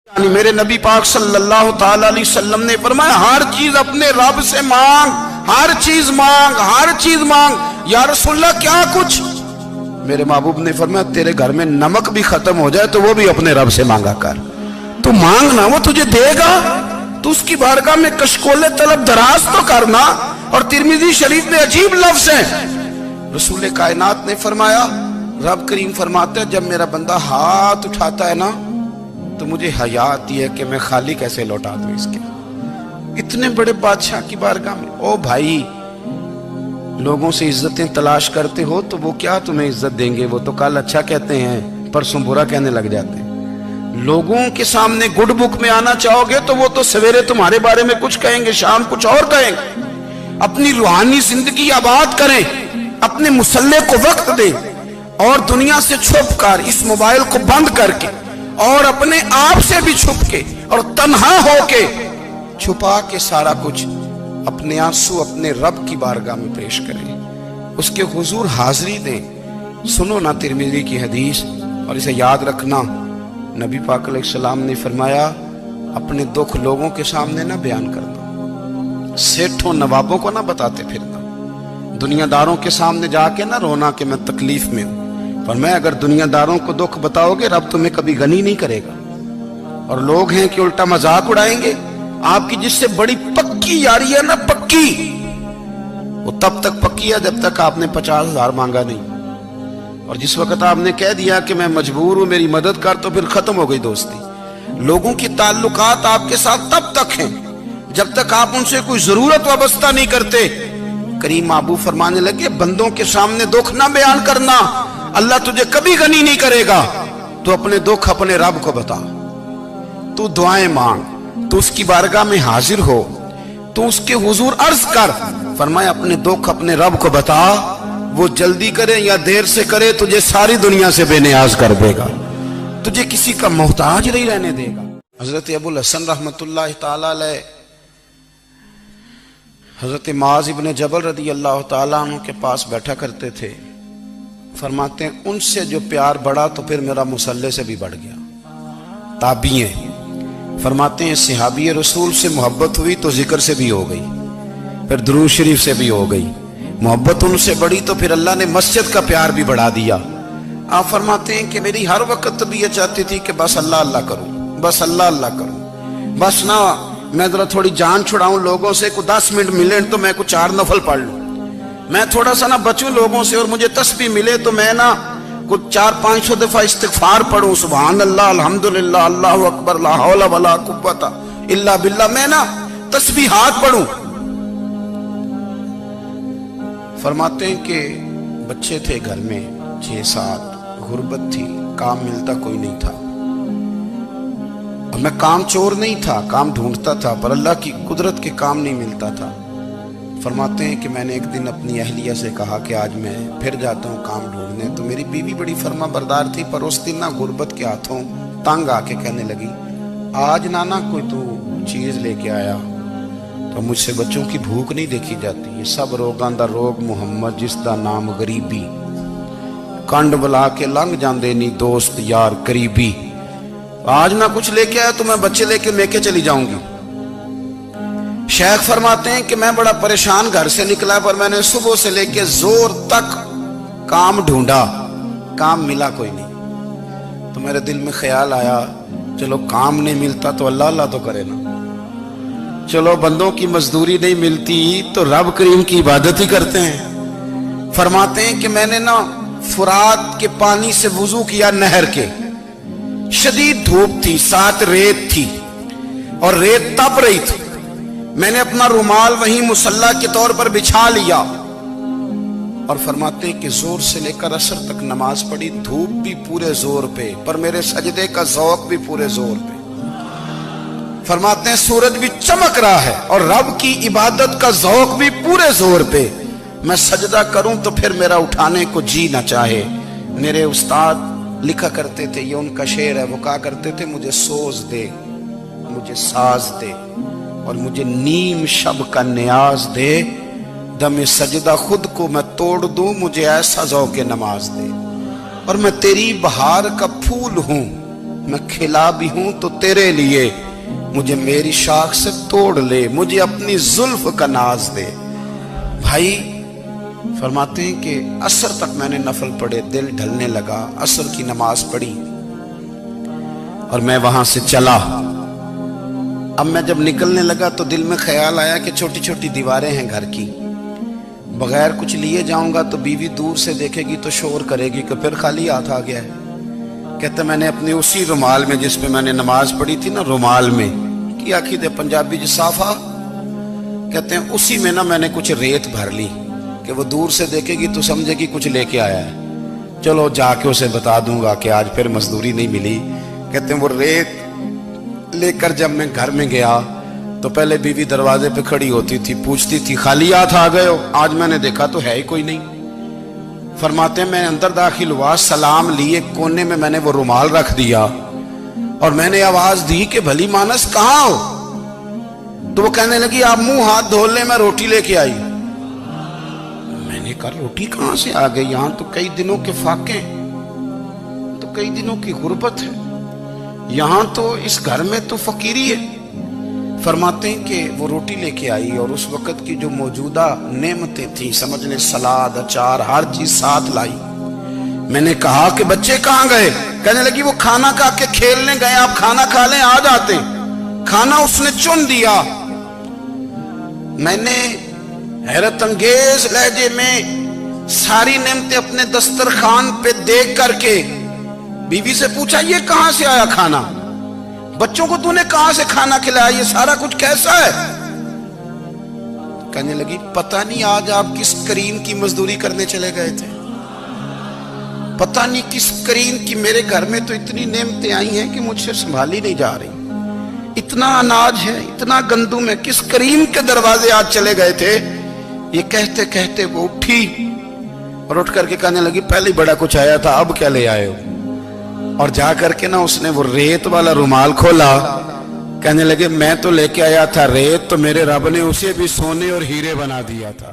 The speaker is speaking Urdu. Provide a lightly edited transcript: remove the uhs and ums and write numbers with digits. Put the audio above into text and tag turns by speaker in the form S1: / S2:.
S1: یعنی میرے نبی پاک صلی اللہ تعالی علیہ وسلم نے فرمایا ہر چیز اپنے رب سے مانگ، ہر چیز مانگ، ہر چیز مانگ۔ یا رسول اللہ کیا کچھ؟ میرے محبوب نے فرمایا تیرے گھر میں نمک بھی ختم ہو جائے تو وہ بھی اپنے رب سے مانگا کر، تو مانگنا وہ تجھے دے گا، تو اس کی بارگاہ میں کشکول طلب دراز تو کرنا۔ اور ترمذی شریف میں عجیب لفظ ہیں، رسول کائنات نے فرمایا، رب کریم فرماتا ہے جب میرا بندہ ہاتھ اٹھاتا ہے نا تو مجھے حیا آتی ہے کہ میں خالی کیسے لوٹا دوں اس کے، اتنے بڑے بادشاہ کی بارگاہ میں۔ او بھائی، لوگوں سے عزتیں تلاش کرتے ہو تو وہ کیا تمہیں عزت دیں گے؟ وہ تو کل اچھا کہتے ہیں پرسوں برا کہنے لگ جاتے ہیں۔ لوگوں کے سامنے گڈ بک میں آنا چاہو گے تو وہ تو سویرے تمہارے بارے میں کچھ کہیں گے، شام کچھ اور کہیں گے۔ اپنی روحانی زندگی آباد کریں، اپنے مسلح کو وقت دیں، اور دنیا سے چھپ کر اس موبائل کو بند کر کے اور اپنے آپ سے بھی چھپ کے اور تنہا ہو کے چھپا کے سارا کچھ اپنے آنسو اپنے رب کی بارگاہ میں پیش کریں، اس کے حضور حاضری دیں۔ سنو نا ترمذی کی حدیث، اور اسے یاد رکھنا، نبی پاک علیہ السلام نے فرمایا اپنے دکھ لوگوں کے سامنے نہ بیان کرنا، سیٹھوں نوابوں کو نہ بتاتے پھرنا، دنیا داروں کے سامنے جا کے نہ رونا کہ میں تکلیف میں ہوں۔ فرمایا اگر دنیا داروں کو دکھ بتاؤ گے رب تمہیں کبھی غنی نہیں کرے گا۔ اور لوگ ہیں کہ الٹا مذاق اڑائیں گے، آپ کی جس سے بڑی پکی یاری ہے نا، پکی، وہ تب تک پکی ہے جب تک آپ نے 50,000 مانگا نہیں، اور جس وقت آپ نے کہہ دیا کہ میں مجبور ہوں میری مدد کر تو پھر ختم ہو گئی دوستی۔ لوگوں کی تعلقات آپ کے ساتھ تب تک ہیں جب تک آپ ان سے کوئی ضرورت وابستہ نہیں کرتے۔ کریم محبوب فرمانے لگے بندوں کے سامنے دکھ نہ بیان کرنا، اللہ تجھے کبھی غنی نہیں کرے گا، تو اپنے دکھ اپنے رب کو بتا، تو دعائیں مانگ، تو اس کی بارگاہ میں حاضر ہو، تو اس کے حضور عرض کر۔ فرمایا اپنے دکھ اپنے رب کو بتا، وہ جلدی کرے یا دیر سے کرے تجھے ساری دنیا سے بے نیاز کر دے گا، تجھے کسی کا محتاج نہیں رہنے دے گا۔ حضرت ابو الحسن رحمت اللہ تعالی علیہ حضرت معاذ ابن جبل رضی اللہ تعالیٰ عنہ کے پاس بیٹھا کرتے تھے۔ فرماتے ہیں ان سے جو پیار بڑھا تو پھر میرا مسلح سے بھی بڑھ گیا۔ تابعی ہیں، فرماتے ہیں صحابی رسول سے محبت ہوئی تو ذکر سے بھی ہو گئی، پھر درود شریف سے بھی ہو گئی، محبت ان سے بڑھی تو پھر اللہ نے مسجد کا پیار بھی بڑھا دیا۔ آپ فرماتے ہیں کہ میری ہر وقت طبیعت چاہتی تھی کہ بس اللہ اللہ کروں، بس اللہ اللہ کروں، بس نہ میں ذرا تھوڑی جان چھڑاؤں لوگوں سے، کو 10 منٹ ملے تو میں کچھ 4 نفل پڑھ لوں، میں تھوڑا سا نہ بچوں لوگوں سے، اور مجھے تسبیح ملے تو میں نہ کچھ 400-500 دفعہ استغفار پڑھوں، سبحان اللہ، الحمدللہ، اللہ اکبر، لا حول ولا قوت الا باللہ، میں نہ تسبیحات پڑھوں۔ فرماتے ہیں کہ بچے تھے گھر میں 6-7، غربت تھی، کام ملتا کوئی نہیں تھا، اور میں کام چور نہیں تھا، کام ڈھونڈتا تھا، پر اللہ کی قدرت کے کام نہیں ملتا تھا۔ فرماتے ہیں کہ میں نے ایک دن اپنی اہلیہ سے کہا کہ آج میں پھر جاتا ہوں کام ڈھونڈنے، تو میری بیوی بڑی فرما بردار تھی، پر اس دن نہ غربت کے ہاتھوں تنگ آ کے کہنے لگی آج نانا کوئی تو چیز لے کے آیا، تو مجھ سے بچوں کی بھوک نہیں دیکھی جاتی، یہ سب روگاں دا روگ محمد جس دا نام غریبی، کنڈ بلا کے لنگ جاندے نہیں دوست یار قریبی، آج نہ کچھ لے کے آیا تو میں بچے لے کے میکے چلی جاؤں گی۔ شیخ فرماتے ہیں کہ میں بڑا پریشان گھر سے نکلا، پر میں نے صبح سے لے کے زور تک کام ڈھونڈا، کام ملا کوئی نہیں، تو میرے دل میں خیال آیا چلو کام نہیں ملتا تو اللہ اللہ تو کرے نا، چلو بندوں کی مزدوری نہیں ملتی تو رب کریم کی عبادت ہی کرتے ہیں۔ فرماتے ہیں کہ میں نے نا فرات کے پانی سے وضو کیا، نہر کے، شدید دھوپ تھی، ساتھ ریت تھی اور ریت تپ رہی تھی، میں نے اپنا رومال وہیں مصلی کے طور پر بچھا لیا، اور فرماتے ہیں کہ زور سے لے کر عصر تک نماز پڑھی، دھوپ بھی پورے زور پہ، پر میرے سجدے کا ذوق بھی پورے زور پہ۔ فرماتے ہیں سورج بھی چمک رہا ہے اور رب کی عبادت کا ذوق بھی پورے زور پہ، میں سجدہ کروں تو پھر میرا اٹھانے کو جی نہ چاہے۔ میرے استاد لکھا کرتے تھے، یہ ان کا شعر ہے، وہ کہا کرتے تھے مجھے سوز دے، مجھے ساز دے، اور مجھے نیم شب کا نیاز دے، دم سجدہ خود کو میں توڑ دوں، مجھے ایسا ذوق نماز دے، اور میں تیری بہار کا پھول ہوں، میں کھلا بھی ہوں تو تیرے لیے، مجھے میری شاخ سے توڑ لے، مجھے اپنی زلف کا ناز دے۔ بھائی فرماتے ہیں کہ عصر تک میں نے نفل پڑھے، دل ڈھلنے لگا، عصر کی نماز پڑھی اور میں وہاں سے چلا۔ اب میں جب نکلنے لگا تو دل میں خیال آیا کہ چھوٹی چھوٹی دیواریں ہیں گھر کی، بغیر کچھ لیے جاؤں گا تو بیوی دور سے دیکھے گی تو شور کرے گی کہ پھر خالی ہاتھ آ گیا ہے۔ کہتے میں نے اپنے اسی رومال میں جس پہ میں نے نماز پڑھی تھی نا، رومال میں کی عقید پنجابی جسافہ کہتے ہیں، اسی میں نا میں نے کچھ ریت بھر لی کہ وہ دور سے دیکھے گی تو سمجھے گی کچھ لے کے آیا ہے، چلو جا کے اسے بتا دوں گا کہ آج پھر مزدوری نہیں ملی۔ کہتے ہیں وہ ریت لے کر جب میں گھر میں گیا تو پہلے بیوی دروازے پہ کھڑی ہوتی تھی، پوچھتی تھی خالی ہاتھ آ گئے ہو؟ آج میں نے دیکھا تو ہے ہی کوئی نہیں۔ فرماتے ہیں میں اندر داخل ہوا، سلام لیے، کونے میں میں نے وہ رومال رکھ دیا اور میں نے آواز دی کہ بھلی مانس کہاں ہو؟ تو وہ کہنے لگی آپ منہ ہاتھ دھو لیں، میں روٹی لے کے آئی۔ میں نے کہا روٹی کہاں سے آ گئی؟ یہاں تو کئی دنوں کے فاقے، تو کئی دنوں کی غربت ہے، یہاں تو اس گھر میں تو فقیری ہے۔ فرماتے ہیں کہ وہ روٹی لے کے آئی اور اس وقت کی جو موجودہ نعمتیں تھیں، سمجھ لیں سلاد، اچار، ہر چیز ساتھ لائی۔ میں نے کہا کہ بچے کہاں گئے؟ کہنے لگی وہ کھانا کھا کے کھیلنے گئے، آپ کھانا کھا لیں آ جاتے۔ کھانا اس نے چن دیا۔ میں نے حیرت انگیز لہجے میں ساری نعمتیں اپنے دسترخوان پہ دیکھ کر کے بیوی سے پوچھا یہ کہاں سے آیا کھانا؟ بچوں کو تو نے کہاں سے کھانا کھلایا؟ یہ سارا کچھ کیسا ہے؟ کہنے لگی پتہ نہیں آج آپ کس کریم کی مزدوری کرنے چلے گئے تھے، پتہ نہیں کس کریم کی، میرے گھر میں تو اتنی نعمتیں آئی ہیں کہ مجھ سے سنبھالی نہیں جا رہی، اتنا اناج ہے، اتنا گندم ہے، کس کریم کے دروازے آج چلے گئے تھے؟ یہ کہتے کہتے وہ اٹھی اور اٹھ کر کے کہنے لگی پہلے بڑا کچھ آیا تھا، اب کیا لے آئے ہو؟ اور جا کر کے نا اس نے وہ ریت والا رومال کھولا، کہنے لگے میں تو لے کے آیا تھا ریت، تو میرے رب نے اسے بھی سونے اور ہیرے بنا دیا تھا۔